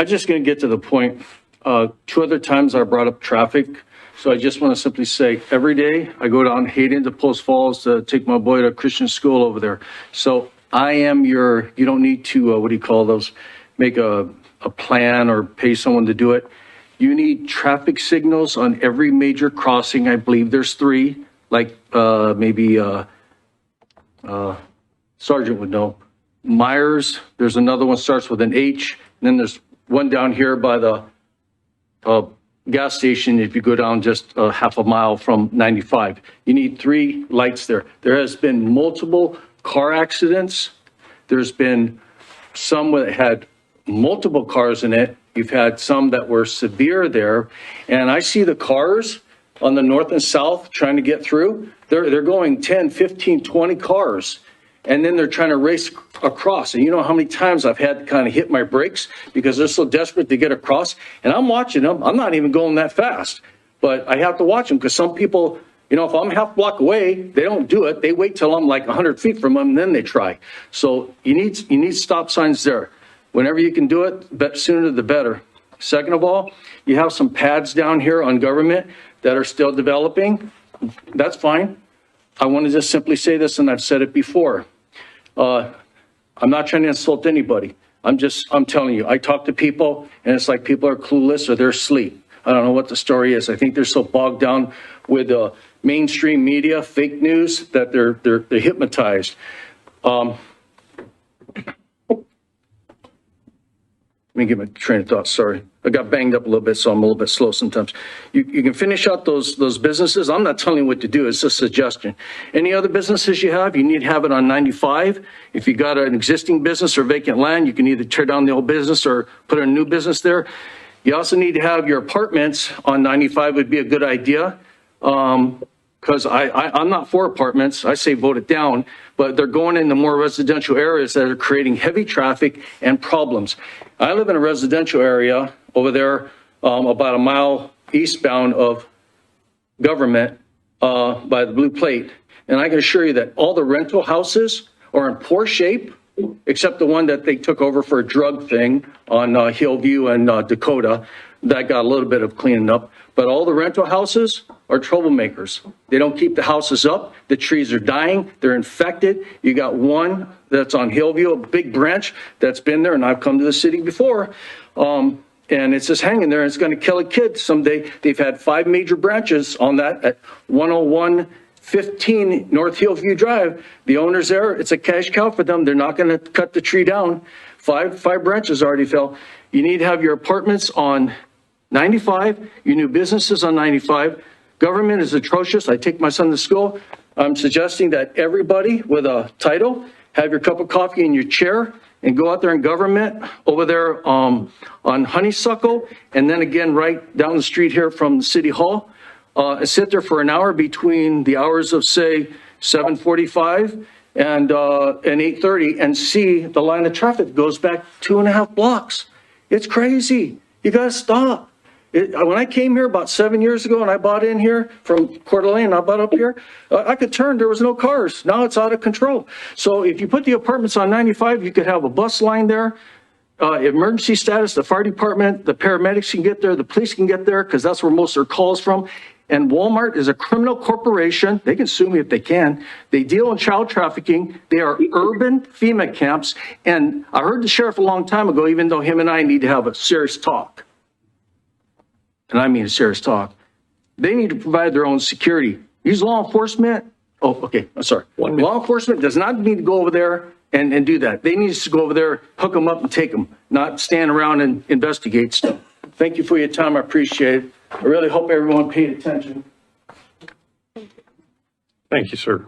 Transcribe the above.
I'm just going to get to the point. 2 other times I brought up traffic. So I just want to simply say, every day I go down Hayden to Post Falls to take my boy to Christian school over there. So I am you don't need to, what do you call those? Make a plan or pay someone to do it. You need traffic signals on every major crossing. I believe there's 3, like maybe Sergeant would know. Myers, there's another one starts with an H. And then there's one down here by the gas station if you go down just half a mile from 95. You need 3 lights there. There has been multiple car accidents. There's been some that had multiple cars in it. You've had some that were severe there. And I see the cars on the north and south trying to get through. They're going 10, 15, 20 cars. And then they're trying to race across. And you know how many times I've had to kind of hit my brakes because they're so desperate to get across. And I'm watching them. I'm not even going that fast. But I have to watch them because some people, you know, if I'm half block away, they don't do it. They wait till I'm like 100 feet from them, and then they try. So you need stop signs there. Whenever you can do it, sooner the better. Second of all, you have some pads down here on government that are still developing. That's fine. I want to just simply say this, and I've said it before. I'm not trying to insult anybody. I'm telling you, I talk to people and it's like people are clueless or they're asleep. I don't know what the story is. I think they're so bogged down with mainstream media, fake news, that they're hypnotized. Let me get my train of thought, sorry. I got banged up a little bit, so I'm a little bit slow sometimes. You can finish out those businesses. I'm not telling you what to do, it's a suggestion. Any other businesses you have, you need to have it on 95. If you got an existing business or vacant land, you can either tear down the old business or put a new business there. You also need to have your apartments on 95 would be a good idea. Because I'm not for apartments. I say vote it down, but they're going into more residential areas that are creating heavy traffic and problems. I live in a residential area over there about a mile eastbound of government by the blue plate. And I can assure you that all the rental houses are in poor shape, except the one that they took over for a drug thing on Hillview and Dakota. That got a little bit of cleaning up. But all the rental houses are troublemakers. They don't keep the houses up. The trees are dying. They're infected. You got one that's on Hillview, a big branch that's been there, and I've come to the city before. And it's just hanging there, and it's going to kill a kid someday. They've had 5 major branches on that at 10115 North Hillview Drive. The owner's there. It's a cash cow for them. They're not going to cut the tree down. Five branches already fell. You need to have your apartments on 95, your new businesses on 95. Government is atrocious. I take my son to school. I'm suggesting that everybody with a title have your cup of coffee in your chair and go out there in government over there on Honeysuckle, and then again right down the street here from City Hall, and sit there for an hour between the hours of, say, 7:45 and 8:30 and see the line of traffic that goes back 2.5 blocks. It's crazy. You got to stop. When I came here about 7 years ago and I bought in here from Coeur d'Alene, I bought up here, I could turn, there was no cars. Now it's out of control. So if you put the apartments on 95, you could have a bus line there, emergency status, the fire department, the paramedics can get there, the police can get there, because that's where most of their calls from. And Walmart is a criminal corporation. They can sue me if they can. They deal in child trafficking. They are urban FEMA camps. And I heard the sheriff a long time ago, even though him and I need to have a serious talk. And I mean a serious talk. They need to provide their own security. Use law enforcement. Oh, okay. I'm sorry. Law enforcement does not need to go over there and do that. They need to go over there, hook them up and take them, not stand around and investigate stuff. Thank you for your time. I appreciate it. I really hope everyone paid attention. Thank you, sir.